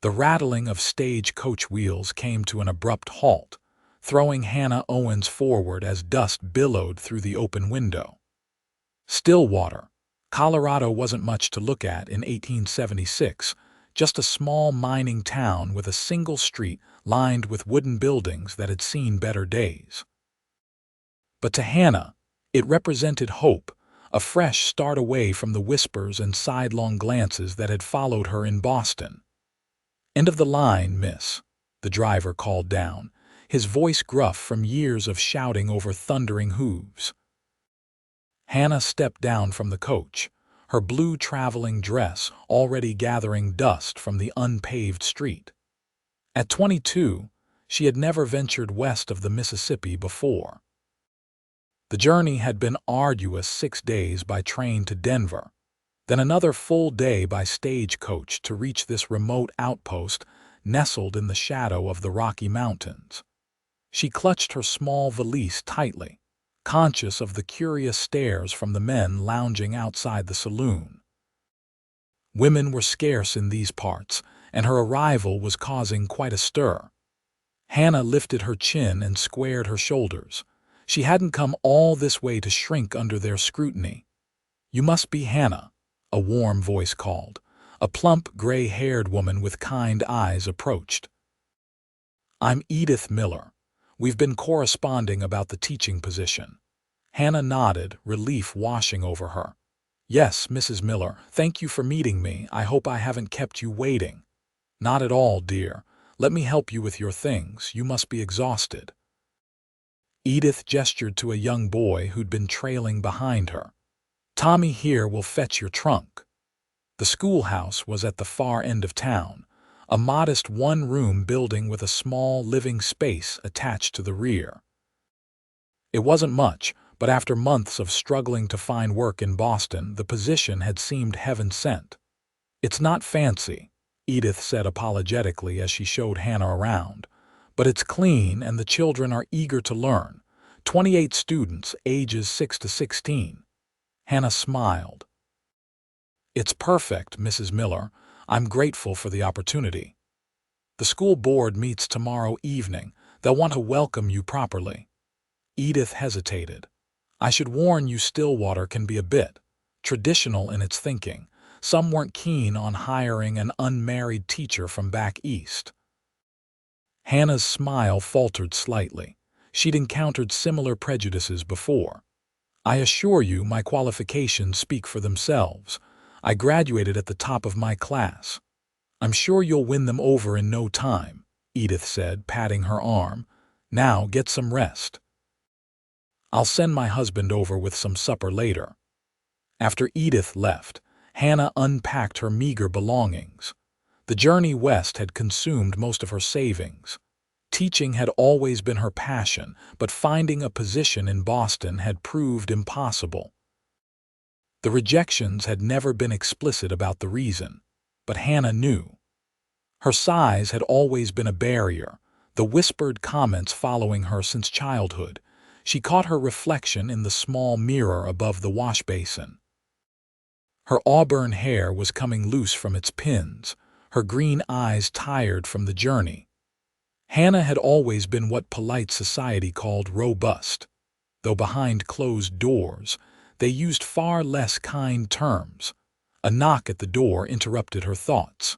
The rattling of stage-coach wheels came to an abrupt halt, throwing Hannah Owens forward as dust billowed through the open window. Stillwater, Colorado wasn't much to look at in 1876, just a small mining town with a single street lined with wooden buildings that had seen better days. But to Hannah, it represented hope, a fresh start away from the whispers and sidelong glances that had followed her in Boston. "End of the line, miss," the driver called down, his voice gruff from years of shouting over thundering hooves. Hannah stepped down from the coach, her blue traveling dress already gathering dust from the unpaved street. At 22, she had never ventured west of the Mississippi before. The journey had been arduous, 6 days by train to Denver, then another full day by stagecoach to reach this remote outpost nestled in the shadow of the Rocky Mountains. She clutched her small valise tightly, conscious of the curious stares from the men lounging outside the saloon. Women were scarce in these parts, and her arrival was causing quite a stir. Hannah lifted her chin and squared her shoulders. She hadn't come all this way to shrink under their scrutiny. "You must be Hannah," a warm voice called. A plump, gray-haired woman with kind eyes approached. "I'm Edith Miller. We've been corresponding about the teaching position." Hannah nodded, relief washing over her. "Yes, Mrs. Miller, thank you for meeting me. I hope I haven't kept you waiting." "Not at all, dear. Let me help you with your things. You must be exhausted." Edith gestured to a young boy who'd been trailing behind her. "Tommy here will fetch your trunk." The schoolhouse was at the far end of town, a modest one-room building with a small living space attached to the rear. It wasn't much, but after months of struggling to find work in Boston, the position had seemed heaven-sent. "It's not fancy," Edith said apologetically as she showed Hannah around, "but it's clean and the children are eager to learn. 28 students, ages 6 to 16. Hannah smiled. "It's perfect, Mrs. Miller. I'm grateful for the opportunity. The school board meets tomorrow evening. They'll want to welcome you properly." Edith hesitated. "I should warn you, Stillwater can be a bit traditional in its thinking. Some weren't keen on hiring an unmarried teacher from back east." Hannah's smile faltered slightly. She'd encountered similar prejudices before. "I assure you my qualifications speak for themselves. I graduated at the top of my class." "I'm sure you'll win them over in no time," Edith said, patting her arm. "Now get some rest. I'll send my husband over with some supper later." After Edith left, Hannah unpacked her meager belongings. The journey west had consumed most of her savings. Teaching had always been her passion, but finding a position in Boston had proved impossible. The rejections had never been explicit about the reason, but Hannah knew. Her size had always been a barrier, the whispered comments following her since childhood. She caught her reflection in the small mirror above the wash basin. Her auburn hair was coming loose from its pins, her green eyes tired from the journey. Hannah had always been what polite society called robust, though behind closed doors they used far less kind terms. A knock at the door interrupted her thoughts.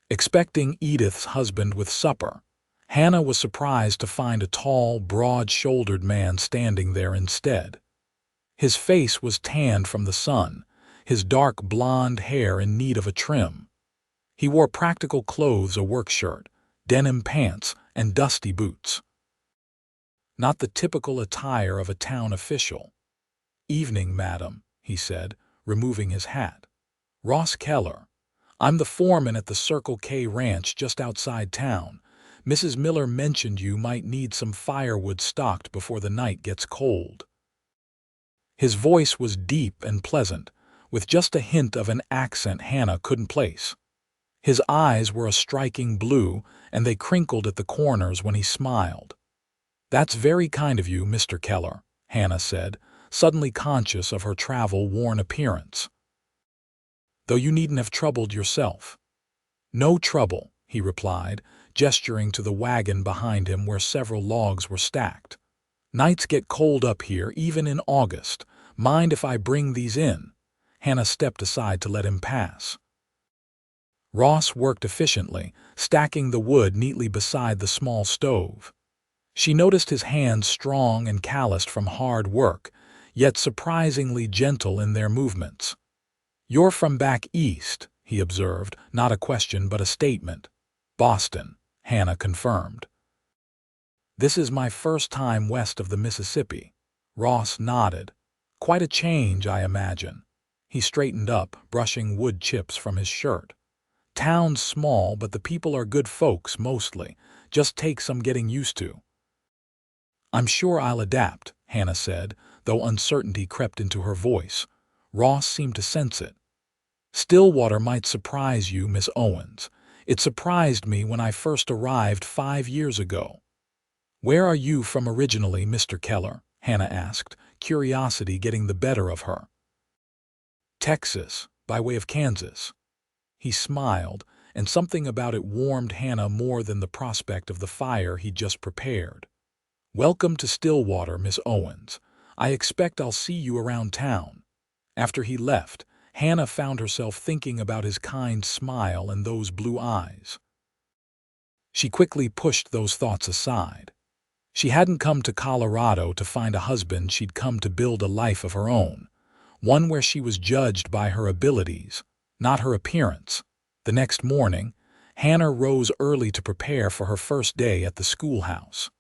Expecting Edith's husband with supper, Hannah was surprised to find a tall, broad-shouldered man standing there instead. His face was tanned from the sun, his dark blonde hair in need of a trim. He wore practical clothes, a work shirt, denim pants, and dusty boots. Not the typical attire of a town official. "Evening, madam," he said, removing his hat. "Ross Keller. I'm the foreman at the Circle K ranch just outside town. Mrs. Miller mentioned you might need some firewood stocked before the night gets cold." His voice was deep and pleasant, with just a hint of an accent Hannah couldn't place. His eyes were a striking blue, and they crinkled at the corners when he smiled. "That's very kind of you, Mr. Keller," Hannah said, suddenly conscious of her travel-worn appearance. "Though you needn't have troubled yourself." "No trouble," he replied, gesturing to the wagon behind him where several logs were stacked. "Nights get cold up here even in August. Mind if I bring these in?" Hannah stepped aside to let him pass. Ross worked efficiently, stacking the wood neatly beside the small stove. She noticed his hands strong and calloused from hard work, yet surprisingly gentle in their movements. "You're from back east," he observed, not a question but a statement. "Boston," Hannah confirmed. "This is my first time west of the Mississippi." Ross nodded. "Quite a change, I imagine." He straightened up, brushing wood chips from his shirt. "Town's small, but the people are good folks mostly. Just take some getting used to." "I'm sure I'll adapt," Hannah said, though uncertainty crept into her voice. Ross seemed to sense it. "Stillwater might surprise you, Miss Owens. It surprised me when I first arrived 5 years ago." "Where are you from originally, Mr. Keller?" Hannah asked, curiosity getting the better of her. "Texas, by way of Kansas." He smiled, and something about it warmed Hannah more than the prospect of the fire he'd just prepared. "Welcome to Stillwater, Miss Owens. I expect I'll see you around town." After he left, Hannah found herself thinking about his kind smile and those blue eyes. She quickly pushed those thoughts aside. She hadn't come to Colorado to find a husband, she'd come to build a life of her own, one where she was judged by her abilities, not her appearance. The next morning, Hannah rose early to prepare for her first day at the schoolhouse.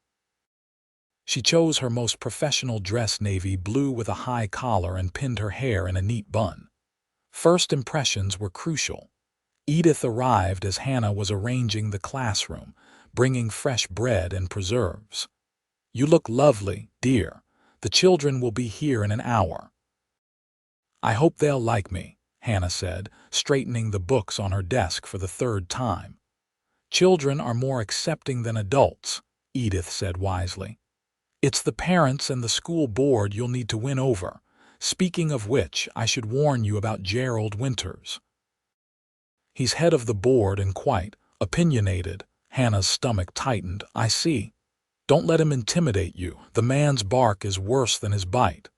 She chose her most professional dress, navy blue with a high collar, and pinned her hair in a neat bun. First impressions were crucial. Edith arrived as Hannah was arranging the classroom, bringing fresh bread and preserves. "You look lovely, dear. The children will be here in an hour." "I hope they'll like me," Hannah said, straightening the books on her desk for the third time. "Children are more accepting than adults," Edith said wisely. "It's the parents and the school board you'll need to win over. Speaking of which, I should warn you about Gerald Winters. He's head of the board and quite opinionated." Hannah's stomach tightened. "I see. Don't let him intimidate you. The man's bark is worse than his bite."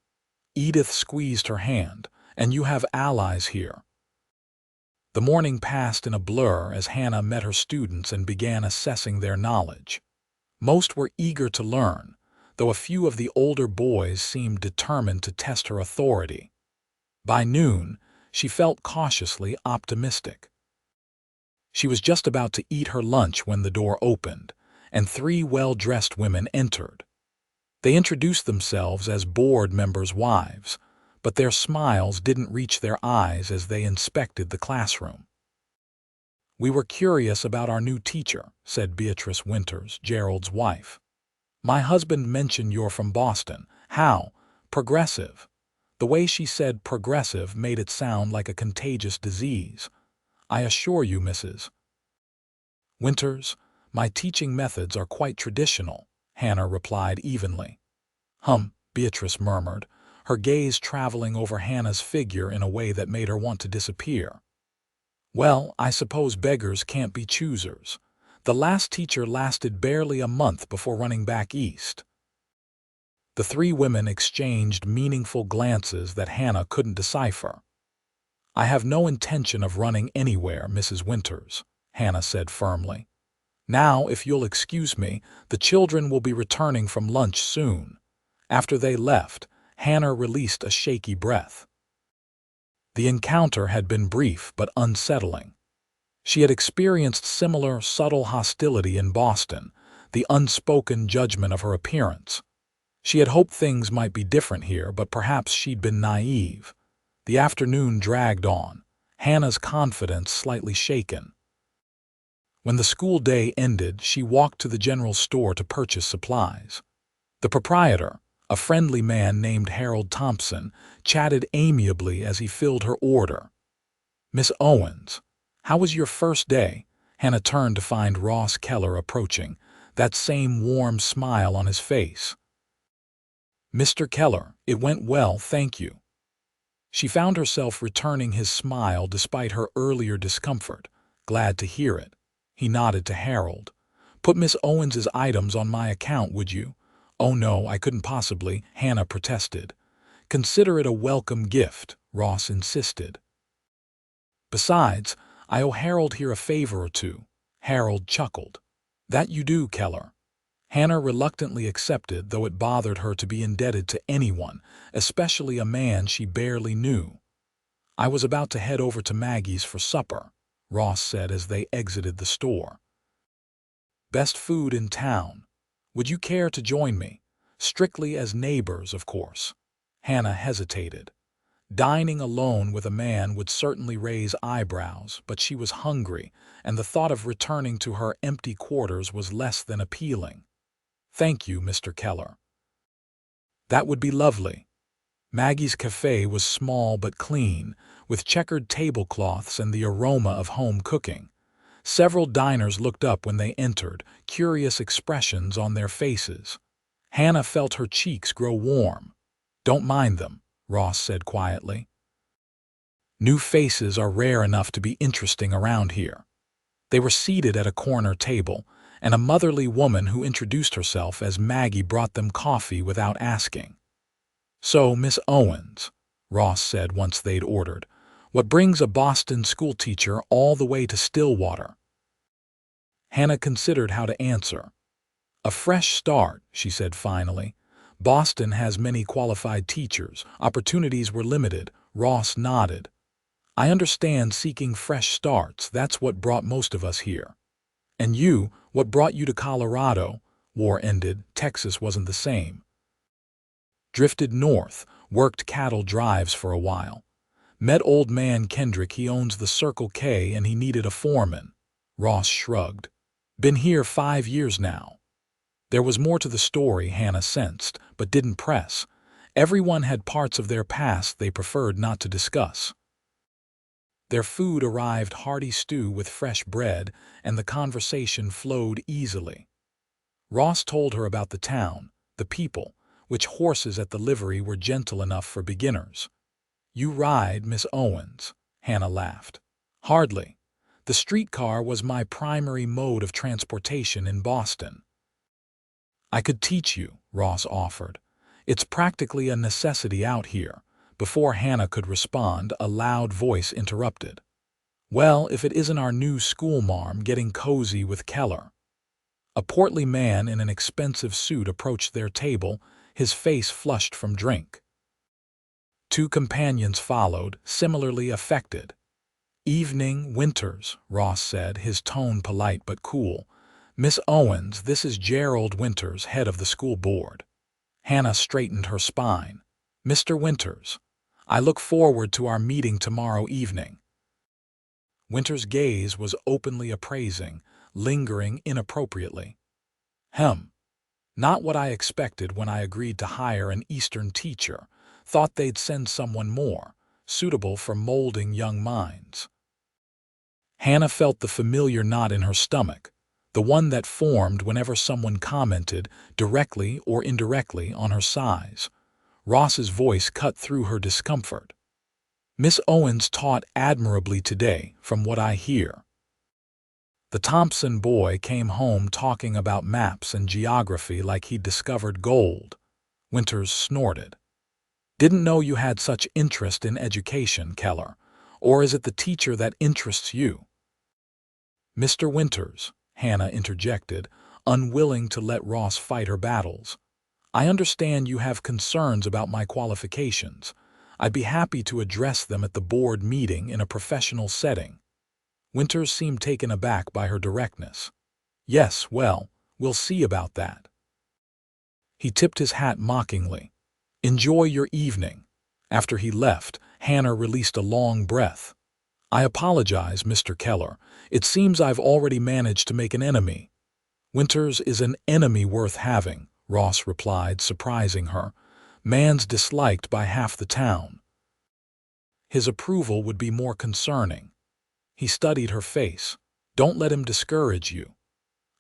Edith squeezed her hand. "And you have allies here." The morning passed in a blur as Hannah met her students and began assessing their knowledge. Most were eager to learn, though a few of the older boys seemed determined to test her authority. By noon, she felt cautiously optimistic. She was just about to eat her lunch when the door opened, and 3 well-dressed women entered. They introduced themselves as board members' wives, but their smiles didn't reach their eyes as they inspected the classroom. "We were curious about our new teacher," said Beatrice Winters, Gerald's wife. "My husband mentioned you're from Boston. How progressive." The way she said progressive made it sound like a contagious disease. "I assure you, Mrs. Winters, my teaching methods are quite traditional," Hannah replied evenly. Beatrice murmured, her gaze traveling over Hannah's figure in a way that made her want to disappear. "Well, I suppose beggars can't be choosers. The last teacher lasted barely a month before running back east." The 3 women exchanged meaningful glances that Hannah couldn't decipher. "I have no intention of running anywhere, Mrs. Winters," Hannah said firmly. "Now, if you'll excuse me, the children will be returning from lunch soon." After they left, Hannah released a shaky breath. The encounter had been brief but unsettling. She had experienced similar subtle hostility in Boston, the unspoken judgment of her appearance. She had hoped things might be different here, but perhaps she'd been naive. The afternoon dragged on, Hannah's confidence slightly shaken. When the school day ended, she walked to the general store to purchase supplies. The proprietor, a friendly man named Harold Thompson, chatted amiably as he filled her order. "Miss Owens, how was your first day?" Hannah turned to find Ross Keller approaching, that same warm smile on his face. "Mr. Keller, it went well, thank you." She found herself returning his smile despite her earlier discomfort. Glad to hear it. He nodded to Harold. Put Miss Owens's items on my account, would you? Oh no, I couldn't possibly, Hannah protested. Consider it a welcome gift, Ross insisted. Besides, I owe Harold here a favor or two. Harold chuckled. That you do, Keller. Hannah reluctantly accepted, though it bothered her to be indebted to anyone, especially a man she barely knew. I was about to head over to Maggie's for supper, Ross said as they exited the store. Best food in town. Would you care to join me? Strictly as neighbors, of course. Hannah hesitated. Dining alone with a man would certainly raise eyebrows, but she was hungry, and the thought of returning to her empty quarters was less than appealing. Thank you, Mr. Keller. That would be lovely. Maggie's cafe was small but clean, with checkered tablecloths and the aroma of home cooking. Several diners looked up when they entered, curious expressions on their faces. Hannah felt her cheeks grow warm. Don't mind them, Ross said quietly. New faces are rare enough to be interesting around here. They were seated at a corner table, and a motherly woman who introduced herself as Maggie brought them coffee without asking. So, Miss Owens, Ross said once they'd ordered, what brings a Boston schoolteacher all the way to Stillwater? Hannah considered how to answer. A fresh start, she said finally. Boston has many qualified teachers. Opportunities were limited. Ross nodded. I understand seeking fresh starts. That's what brought most of us here. And you, what brought you to Colorado? War ended. Texas wasn't the same. Drifted north, worked cattle drives for a while. Met old man Kendrick. He owns the Circle K and he needed a foreman. Ross shrugged. Been here 5 years now. There was more to the story, Hannah sensed, but didn't press. Everyone had parts of their past they preferred not to discuss. Their food arrived, hearty stew with fresh bread, and the conversation flowed easily. Ross told her about the town, the people, which horses at the livery were gentle enough for beginners. You ride, Miss Owens, Hannah laughed. Hardly. The streetcar was my primary mode of transportation in Boston. I could teach you, Ross offered. It's practically a necessity out here. Before Hannah could respond, a loud voice interrupted. Well, if it isn't our new schoolmarm getting cozy with Keller. A portly man in an expensive suit approached their table, his face flushed from drink. 2 companions followed, similarly affected. Evening, Winters, Ross said, his tone polite but cool. Miss Owens, this is Gerald Winters, head of the school board. Hannah straightened her spine. Mr. Winters, I look forward to our meeting tomorrow evening. Winters' gaze was openly appraising, lingering inappropriately. Not what I expected when I agreed to hire an Eastern teacher. Thought they'd send someone more, suitable for molding young minds. Hannah felt the familiar knot in her stomach, the one that formed whenever someone commented, directly or indirectly, on her size. Ross's voice cut through her discomfort. Miss Owens taught admirably today, from what I hear. The Thompson boy came home talking about maps and geography like he'd discovered gold. Winters snorted. Didn't know you had such interest in education, Keller. Or is it the teacher that interests you? Mr. Winters, Hannah interjected, unwilling to let Ross fight her battles. I understand you have concerns about my qualifications. I'd be happy to address them at the board meeting in a professional setting. Winters seemed taken aback by her directness. Yes, well, we'll see about that. He tipped his hat mockingly. Enjoy your evening. After he left, Hannah released a long breath. I apologize, Mr. Keller. It seems I've already managed to make an enemy. Winters is an enemy worth having, Ross replied, surprising her. Man's disliked by half the town. His approval would be more concerning. He studied her face. Don't let him discourage you.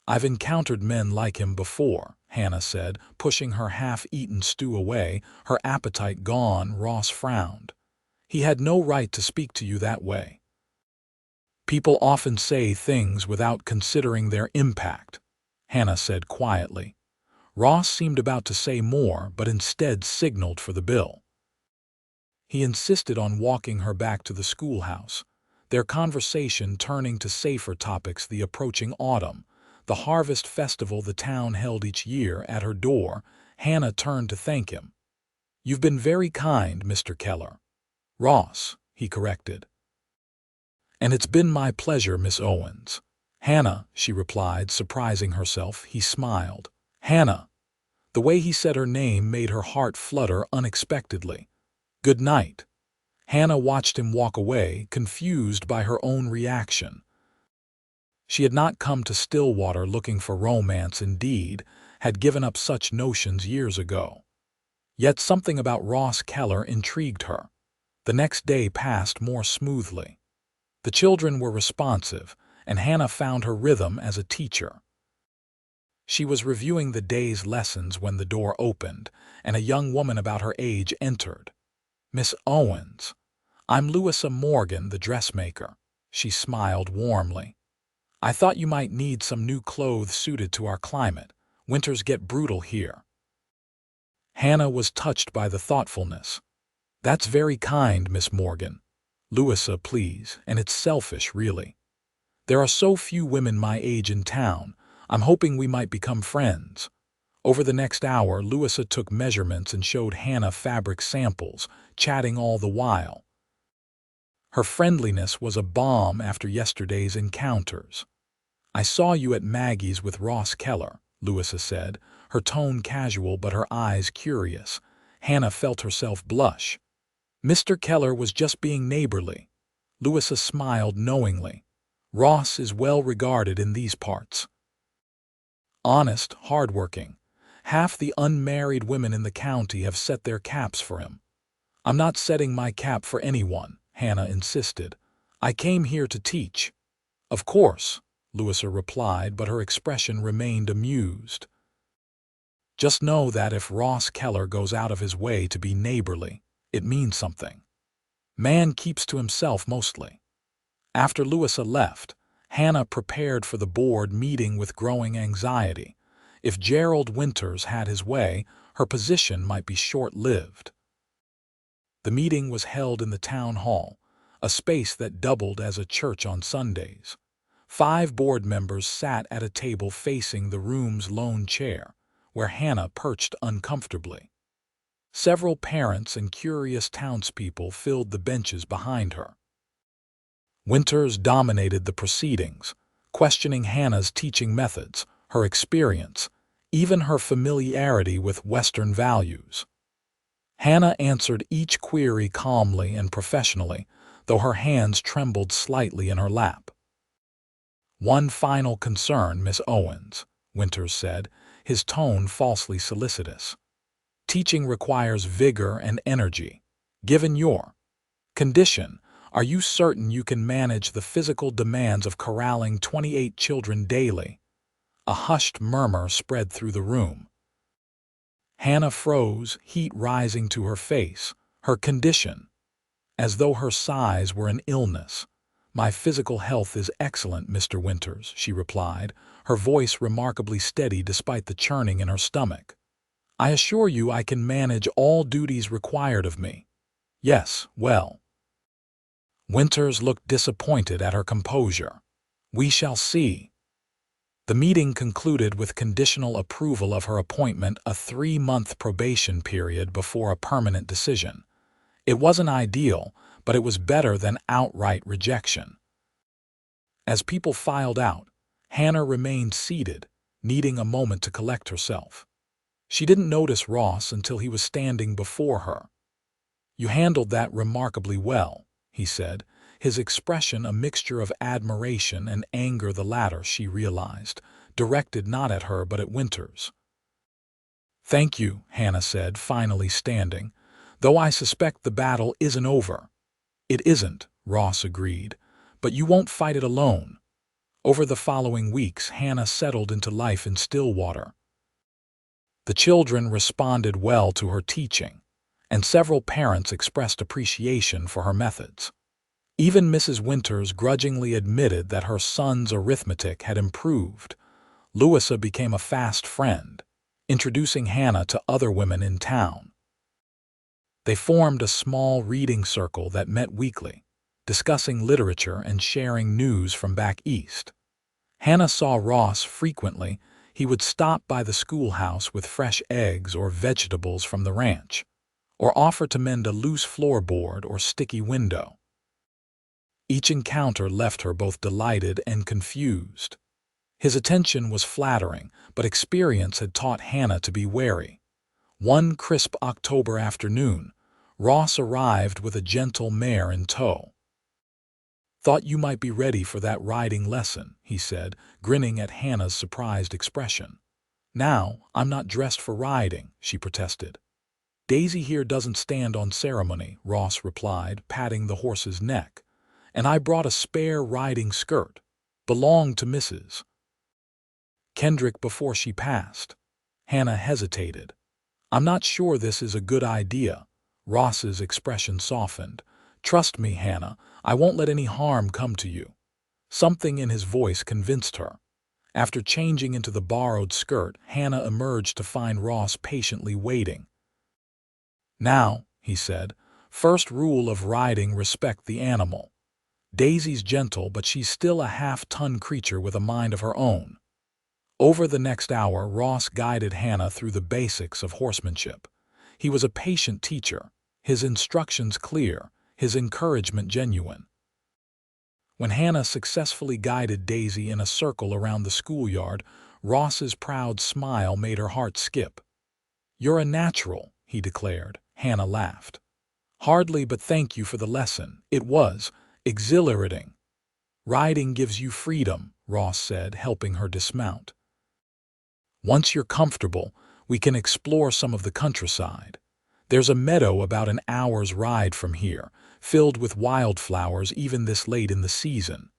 I've encountered men like him before, Hannah said, pushing her half-eaten stew away, her appetite gone. Ross frowned. He had no right to speak to you that way. People often say things without considering their impact, Hannah said quietly. Ross seemed about to say more, but instead signaled for the bill. He insisted on walking her back to the schoolhouse, their conversation turning to safer topics: the approaching autumn, the harvest festival the town held each year. At her door, Hannah turned to thank him. "You've been very kind, Mr. Keller." "Ross," he corrected. "And it's been my pleasure, Miss Owens." "Hannah," she replied, surprising herself. He smiled. "Hannah." The way he said her name made her heart flutter unexpectedly. "Good night." Hannah watched him walk away, confused by her own reaction. She had not come to Stillwater looking for romance, indeed, had given up such notions years ago. Yet something about Ross Keller intrigued her. The next day passed more smoothly. The children were responsive, and Hannah found her rhythm as a teacher. She was reviewing the day's lessons when the door opened, and a young woman about her age entered. "Miss Owens, I'm Louisa Morgan, the dressmaker." She smiled warmly. "I thought you might need some new clothes suited to our climate. Winters get brutal here." Hannah was touched by the thoughtfulness. "That's very kind, Miss Morgan." "Louisa, please, and it's selfish, really. There are so few women my age in town. I'm hoping we might become friends." Over the next hour, Louisa took measurements and showed Hannah fabric samples, chatting all the while. Her friendliness was a balm after yesterday's encounters. "I saw you at Maggie's with Ross Keller," Louisa said, her tone casual but her eyes curious. Hannah felt herself blush. "Mr. Keller was just being neighborly." Louisa smiled knowingly. "Ross is well regarded in these parts. Honest, hardworking. Half the unmarried women in the county have set their caps for him." "I'm not setting my cap for anyone," Hannah insisted. "I came here to teach." "Of course," Louisa replied, but her expression remained amused. "Just know that if Ross Keller goes out of his way to be neighborly, it means something. Man keeps to himself mostly." After Louisa left, Hannah prepared for the board meeting with growing anxiety. If Gerald Winters had his way, her position might be short-lived. The meeting was held in the town hall, a space that doubled as a church on Sundays. 5 board members sat at a table facing the room's lone chair, where Hannah perched uncomfortably. Several parents and curious townspeople filled the benches behind her. Winters dominated the proceedings, questioning Hannah's teaching methods, her experience, even her familiarity with Western values. Hannah answered each query calmly and professionally, though her hands trembled slightly in her lap. "One final concern, Miss Owens," Winters said, his tone falsely solicitous. "Teaching requires vigor and energy. Given your condition, are you certain you can manage the physical demands of corralling 28 children daily?" A hushed murmur spread through the room. Hannah froze, heat rising to her face. Her condition, as though her size were an illness. "My physical health is excellent, Mr. Winters," she replied, her voice remarkably steady despite the churning in her stomach. "I assure you I can manage all duties required of me." "Yes, well." Winters looked disappointed at her composure. "We shall see." The meeting concluded with conditional approval of her appointment, a 3-month probation period before a permanent decision. It wasn't ideal, but it was better than outright rejection. As people filed out, Hannah remained seated, needing a moment to collect herself. She didn't notice Ross until he was standing before her. "You handled that remarkably well," he said, his expression a mixture of admiration and anger, the latter, she realized, directed not at her but at Winters. "Thank you," Hannah said, finally standing, "though I suspect the battle isn't over." "It isn't," Ross agreed, "but you won't fight it alone." Over the following weeks, Hannah settled into life in Stillwater. The children responded well to her teaching, and several parents expressed appreciation for her methods. Even Mrs. Winters grudgingly admitted that her son's arithmetic had improved. Louisa became a fast friend, introducing Hannah to other women in town. They formed a small reading circle that met weekly, discussing literature and sharing news from back east. Hannah saw Ross frequently. He would stop by the schoolhouse with fresh eggs or vegetables from the ranch, or offer to mend a loose floorboard or sticky window. Each encounter left her both delighted and confused. His attention was flattering, but experience had taught Hannah to be wary. One crisp October afternoon, Ross arrived with a gentle mare in tow. "Thought you might be ready for that riding lesson," he said, grinning at Hannah's surprised expression. "Now, I'm not dressed for riding," she protested. "Daisy here doesn't stand on ceremony," Ross replied, patting the horse's neck. "And I brought a spare riding skirt. Belonged to Mrs. Kendrick before she passed." Hannah hesitated. "I'm not sure this is a good idea." Ross's expression softened. "Trust me, Hannah, I won't let any harm come to you." Something in his voice convinced her. After changing into the borrowed skirt, Hannah emerged to find Ross patiently waiting. "Now," he said, "first rule of riding: respect the animal. Daisy's gentle, but she's still a half-ton creature with a mind of her own." Over the next hour, Ross guided Hannah through the basics of horsemanship. He was a patient teacher, his instructions clear, his encouragement genuine. When Hannah successfully guided Daisy in a circle around the schoolyard, Ross's proud smile made her heart skip. "You're a natural," he declared. Hannah laughed. "Hardly, but thank you for the lesson. It was exhilarating." "Riding gives you freedom," Ross said, helping her dismount. "Once you're comfortable, we can explore some of the countryside. There's a meadow about an hour's ride from here, filled with wildflowers even this late in the season."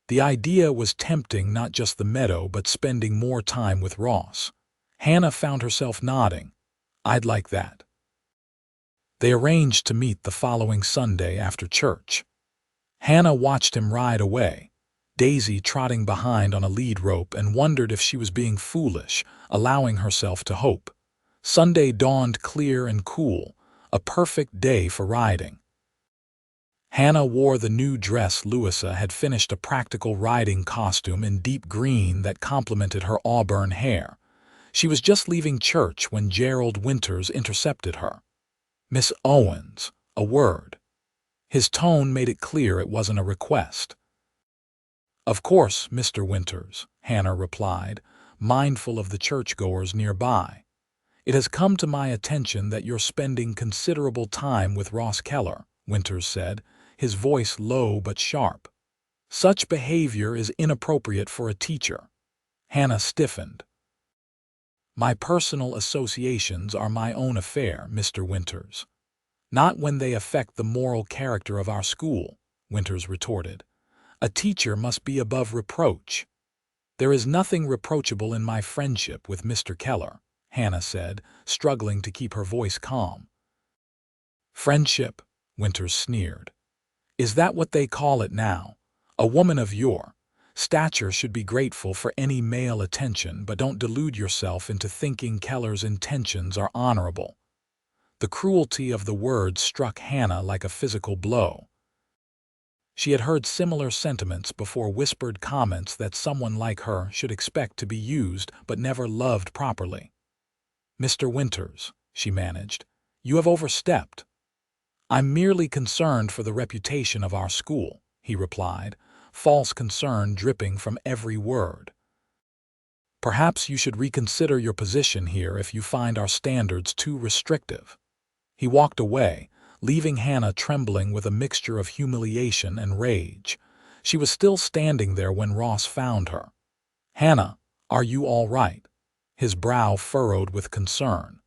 The idea was tempting, not just the meadow, but spending more time with Ross. Hannah found herself nodding. "I'd like that." They arranged to meet the following Sunday after church. Hannah watched him ride away, Daisy trotting behind on a lead rope, and wondered if she was being foolish, allowing herself to hope. Sunday dawned clear and cool, a perfect day for riding. Hannah wore the new dress. Louisa had finished a practical riding costume in deep green that complemented her auburn hair. She was just leaving church when Gerald Winters intercepted her. "Miss Owens," a word. His tone made it clear it wasn't a request. "Of course, Mr. Winters," Hannah replied, mindful of the churchgoers nearby. "It has come to my attention that you're spending considerable time with Ross Keller," Winters said, his voice low but sharp. "Such behavior is inappropriate for a teacher." Hannah stiffened. "My personal associations are my own affair, Mr. Winters. Not when they affect the moral character of our school," Winters retorted. "A teacher must be above reproach." "There is nothing reproachable in my friendship with Mr. Keller," Hannah said, struggling to keep her voice calm. "Friendship?" Winters sneered. "Is that what they call it now? A woman of your stature should be grateful for any male attention, but don't delude yourself into thinking Keller's intentions are honorable." The cruelty of the words struck Hannah like a physical blow. She had heard similar sentiments before, whispered comments that someone like her should expect to be used but never loved properly. "Mr. Winters," she managed, "you have overstepped." "I'm merely concerned for the reputation of our school," he replied, false concern dripping from every word. "Perhaps you should reconsider your position here if you find our standards too restrictive." He walked away, leaving Hannah trembling with a mixture of humiliation and rage. She was still standing there when Ross found her. "Hannah, are you all right?" His brow furrowed with concern.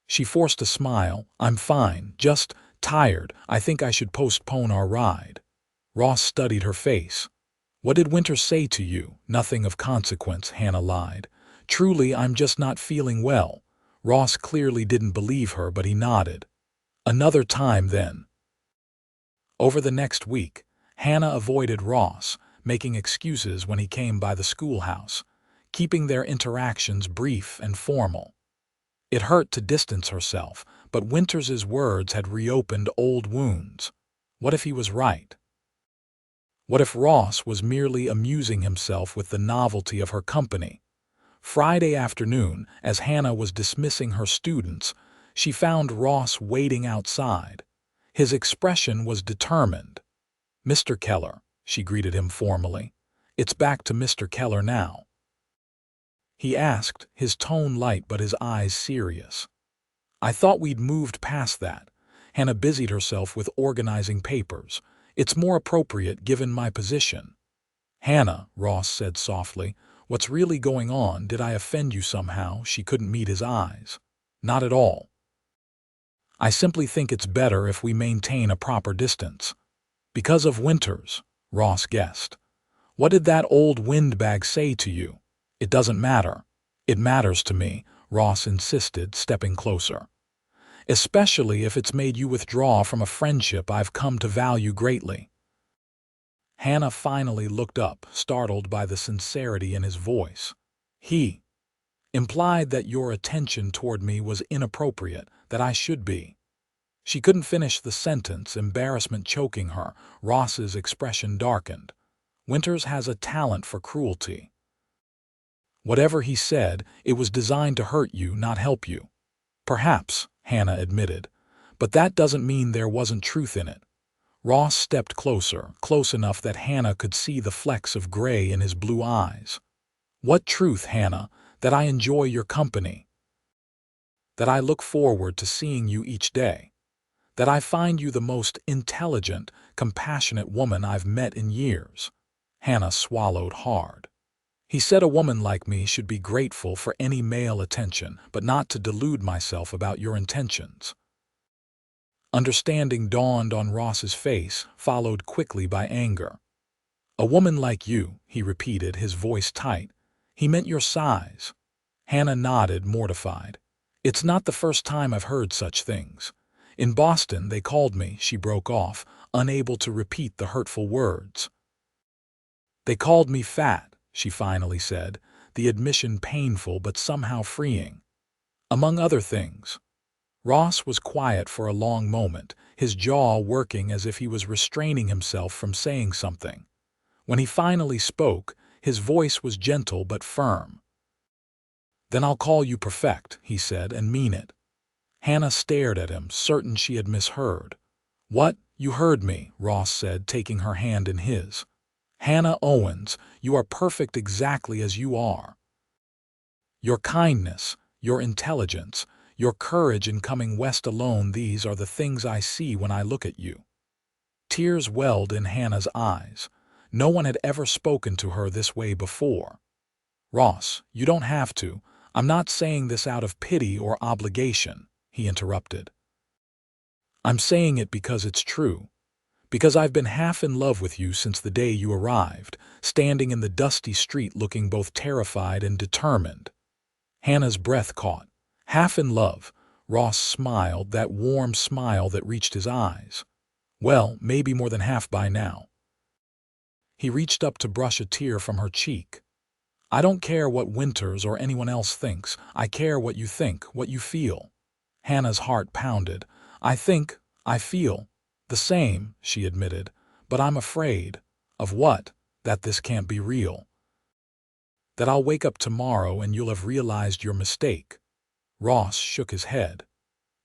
She forced a smile. "I'm fine, just tired. I think I should postpone our ride." Ross studied her face. "What did Winter say to you?" "Nothing of consequence," Hannah lied. "Truly, I'm just not feeling well." Ross clearly didn't believe her, but he nodded. "Another time, then." Over the next week, Hannah avoided Ross, making excuses when he came by the schoolhouse, keeping their interactions brief and formal. It hurt to distance herself, but Winters's words had reopened old wounds. What if he was right? What if Ross was merely amusing himself with the novelty of her company? Friday afternoon, as Hannah was dismissing her students, she found Ross waiting outside. His expression was determined. "Mr. Keller," she greeted him formally. "It's back to Mr. Keller now." He asked, his tone light but his eyes serious. "I thought we'd moved past that." Hannah busied herself with organizing papers. "It's more appropriate given my position." "Hannah," Ross said softly, "what's really going on? Did I offend you somehow?" She couldn't meet his eyes. "Not at all. I simply think it's better if we maintain a proper distance." "Because of Winters," Ross guessed. "What did that old windbag say to you?" "It doesn't matter." "It matters to me," Ross insisted, stepping closer. "Especially if it's made you withdraw from a friendship I've come to value greatly." Hannah finally looked up, startled by the sincerity in his voice. "He implied that your attention toward me was inappropriate, that I should be." She couldn't finish the sentence, embarrassment choking her. Ross's expression darkened. "Winters has a talent for cruelty. Whatever he said, it was designed to hurt you, not help you." "Perhaps," Hannah admitted, "but that doesn't mean there wasn't truth in it." Ross stepped closer, close enough that Hannah could see the flecks of gray in his blue eyes. "What truth, Hannah?" "That I enjoy your company. That I look forward to seeing you each day. That I find you the most intelligent, compassionate woman I've met in years." Hannah swallowed hard. "He said a woman like me should be grateful for any male attention, but not to delude myself about your intentions." Understanding dawned on Ross's face, followed quickly by anger. "A woman like you," he repeated, his voice tight. "He meant your size." Hannah nodded, mortified. "It's not the first time I've heard such things. In Boston they called me," she broke off, unable to repeat the hurtful words. "They called me fat," she finally said, the admission painful but somehow freeing. "Among other things." Ross was quiet for a long moment, his jaw working as if he was restraining himself from saying something. When he finally spoke, his voice was gentle but firm. "Then I'll call you Perfect," he said, "and mean it." Hannah stared at him, certain she had misheard. "What? You heard me," Ross said, taking her hand in his. "Hannah Owens, you are perfect exactly as you are. Your kindness, your intelligence, your courage in coming west alone, these are the things I see when I look at you." Tears welled in Hannah's eyes. No one had ever spoken to her this way before. "Ross, you don't have to. I'm not saying this out of pity or obligation," he interrupted. "I'm saying it because it's true. Because I've been half in love with you since the day you arrived, standing in the dusty street looking both terrified and determined." Hannah's breath caught. "Half in love." Ross smiled, that warm smile that reached his eyes. "Well, maybe more than half by now." He reached up to brush a tear from her cheek. "I don't care what Winters or anyone else thinks. I care what you think, what you feel." Hannah's heart pounded. I feel the same," she admitted, "but I'm afraid." "Of what?" "That this can't be real. That I'll wake up tomorrow and you'll have realized your mistake." Ross shook his head.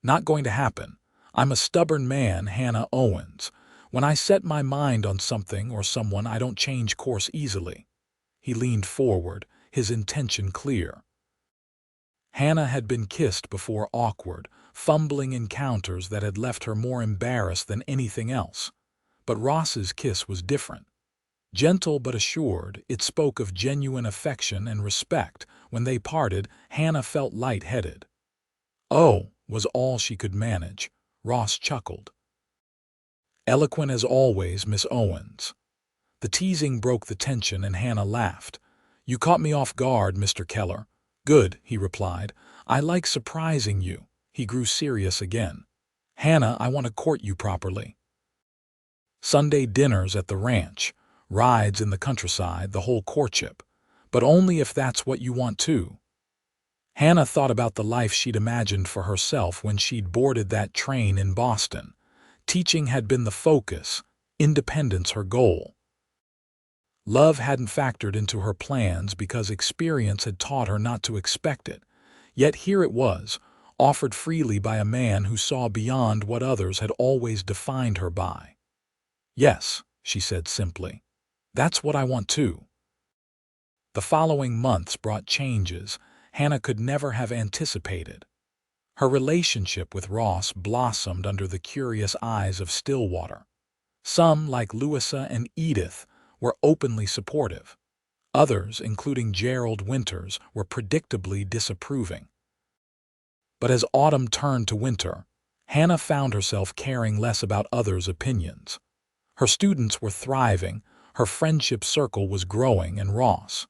"Not going to happen. I'm a stubborn man, Hannah Owens. When I set my mind on something or someone, I don't change course easily." He leaned forward, his intention clear. Hannah had been kissed before, awkward, fumbling encounters that had left her more embarrassed than anything else. But Ross's kiss was different. Gentle but assured, it spoke of genuine affection and respect. When they parted, Hannah felt light-headed. "Oh," was all she could manage. Ross chuckled. "Eloquent as always, Miss Owens." The teasing broke the tension and Hannah laughed. "You caught me off guard, Mr. Keller." "Good," he replied. "I like surprising you." He grew serious again. "Hannah, I want to court you properly." Sunday dinners at the ranch, rides in the countryside, the whole courtship. But only if that's what you want too. Hannah thought about the life she'd imagined for herself when she'd boarded that train in Boston. Teaching had been the focus, independence her goal. Love hadn't factored into her plans because experience had taught her not to expect it. Yet here it was, offered freely by a man who saw beyond what others had always defined her by. "Yes," she said simply. "That's what I want too." The following months brought changes Hannah could never have anticipated. Her relationship with Ross blossomed under the curious eyes of Stillwater. Some, like Louisa and Edith, were openly supportive. Others, including Gerald Winters, were predictably disapproving. But as autumn turned to winter, Hannah found herself caring less about others' opinions. Her students were thriving, her friendship circle was growing, and Ross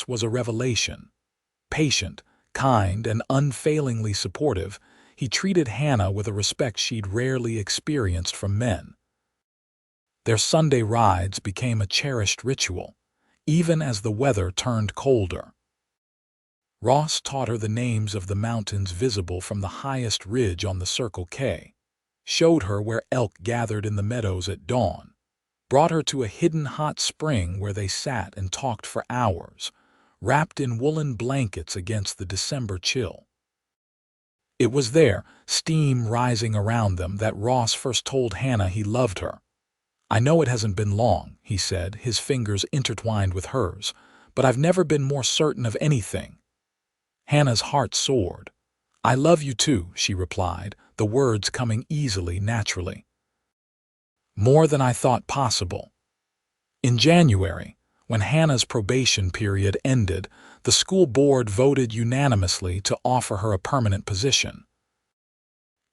was a revelation. Patient, kind, and unfailingly supportive, he treated Hannah with a respect she'd rarely experienced from men. Their Sunday rides became a cherished ritual, even as the weather turned colder. Ross taught her the names of the mountains visible from the highest ridge on the Circle K, showed her where elk gathered in the meadows at dawn, brought her to a hidden hot spring where they sat and talked for hours, wrapped in woolen blankets against the December chill. It was there, steam rising around them, that Ross first told Hannah he loved her. "I know it hasn't been long," he said, his fingers intertwined with hers, "but I've never been more certain of anything." Hannah's heart soared. "I love you too," she replied, the words coming easily, naturally. "More than I thought possible." In January, when Hannah's probation period ended, the school board voted unanimously to offer her a permanent position.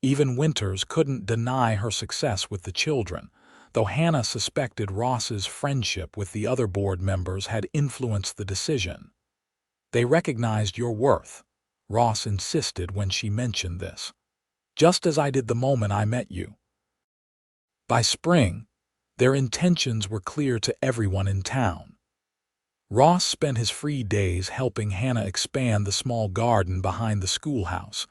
Even Winters couldn't deny her success with the children, though Hannah suspected Ross's friendship with the other board members had influenced the decision. "They recognized your worth," Ross insisted when she mentioned this, "just as I did the moment I met you." By spring, their intentions were clear to everyone in town. Ross spent his free days helping Hannah expand the small garden behind the schoolhouse,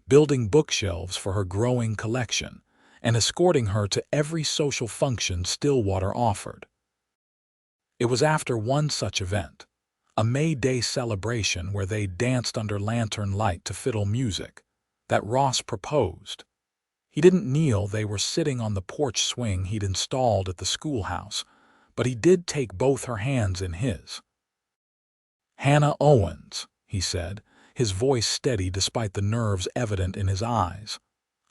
building bookshelves for her growing collection, and escorting her to every social function Stillwater offered. It was after one such event, a May Day celebration where they danced under lantern light to fiddle music, that Ross proposed. He didn't kneel, they were sitting on the porch swing he'd installed at the schoolhouse, but he did take both her hands in his. "Hannah Owens," he said, his voice steady despite the nerves evident in his eyes.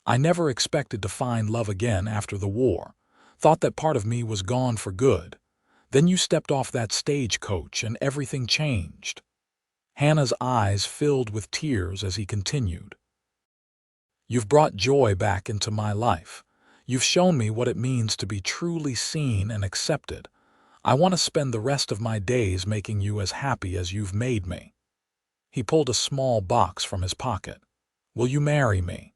"I never expected to find love again after the war. Thought that part of me was gone for good. Then you stepped off that stagecoach and everything changed." Hannah's eyes filled with tears as he continued. "You've brought joy back into my life. You've shown me what it means to be truly seen and accepted. I want to spend the rest of my days making you as happy as you've made me." He pulled a small box from his pocket. "Will you marry me?"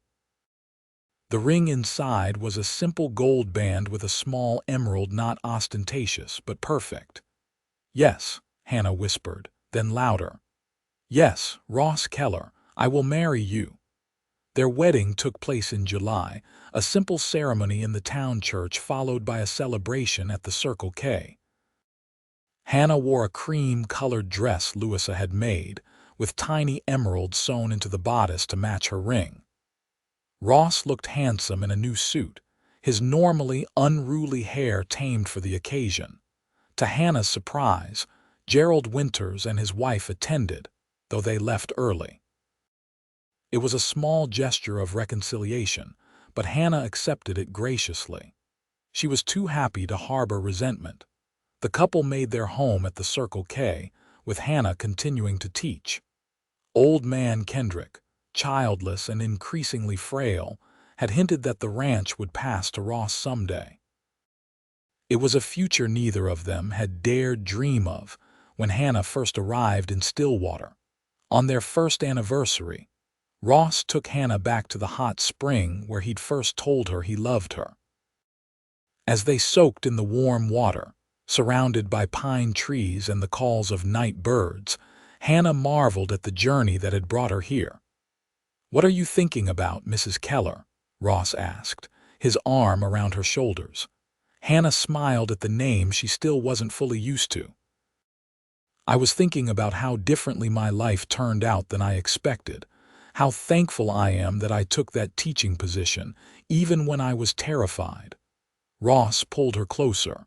The ring inside was a simple gold band with a small emerald, not ostentatious, but perfect. "Yes," Hannah whispered, then louder. "Yes, Ross Keller, I will marry you." Their wedding took place in July, a simple ceremony in the town church followed by a celebration at the Circle K. Hannah wore a cream-colored dress Louisa had made, with tiny emeralds sewn into the bodice to match her ring. Ross looked handsome in a new suit, his normally unruly hair tamed for the occasion. To Hannah's surprise, Gerald Winters and his wife attended, though they left early. It was a small gesture of reconciliation, but Hannah accepted it graciously. She was too happy to harbor resentment. The couple made their home at the Circle K, with Hannah continuing to teach. Old man Kendrick, childless and increasingly frail, had hinted that the ranch would pass to Ross someday. It was a future neither of them had dared dream of when Hannah first arrived in Stillwater. On their first anniversary, Ross took Hannah back to the hot spring where he'd first told her he loved her. As they soaked in the warm water, surrounded by pine trees and the calls of night birds, Hannah marveled at the journey that had brought her here. "What are you thinking about, Mrs. Keller?" Ross asked, his arm around her shoulders. Hannah smiled at the name she still wasn't fully used to. "I was thinking about how differently my life turned out than I expected, how thankful I am that I took that teaching position, even when I was terrified." Ross pulled her closer.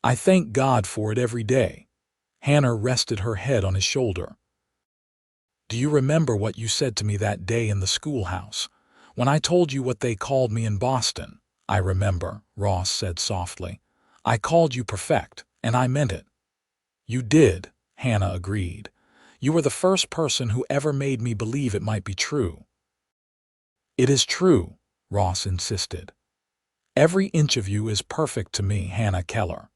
"I thank God for it every day." Hannah rested her head on his shoulder. "Do you remember what you said to me that day in the schoolhouse, when I told you what they called me in Boston?" "I remember," Ross said softly. "I called you perfect, and I meant it." "You did," Hannah agreed. "You were the first person who ever made me believe it might be true." "It is true," Ross insisted. "Every inch of you is perfect to me, Hannah Keller."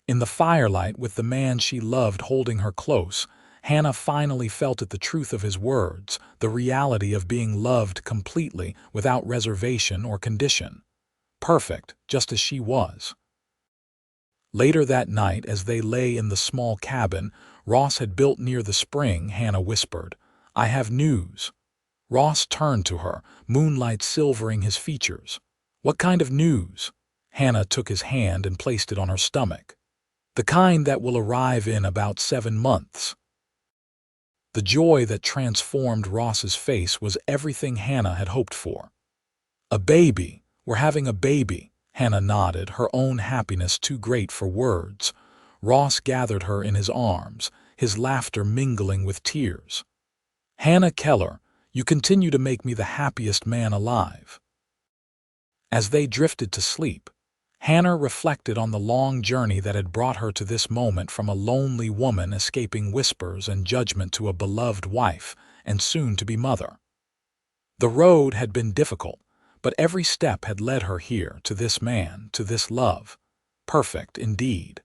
In the firelight, with the man she loved holding her close, Hannah finally felt at the truth of his words, the reality of being loved completely, without reservation or condition. Perfect, just as she was. Later that night, as they lay in the small cabin Ross had built near the spring, Hannah whispered, "I have news." Ross turned to her, moonlight silvering his features. "What kind of news?" Hannah took his hand and placed it on her stomach. "The kind that will arrive in about 7 months." The joy that transformed Ross's face was everything Hannah had hoped for. "A baby! We're having a baby!" Hannah nodded, her own happiness too great for words. Ross gathered her in his arms, his laughter mingling with tears. "Hannah Keller, you continue to make me the happiest man alive." As they drifted to sleep, Hannah reflected on the long journey that had brought her to this moment, from a lonely woman escaping whispers and judgment to a beloved wife and soon-to-be mother. The road had been difficult, but every step had led her here, to this man, to this love. Perfect indeed.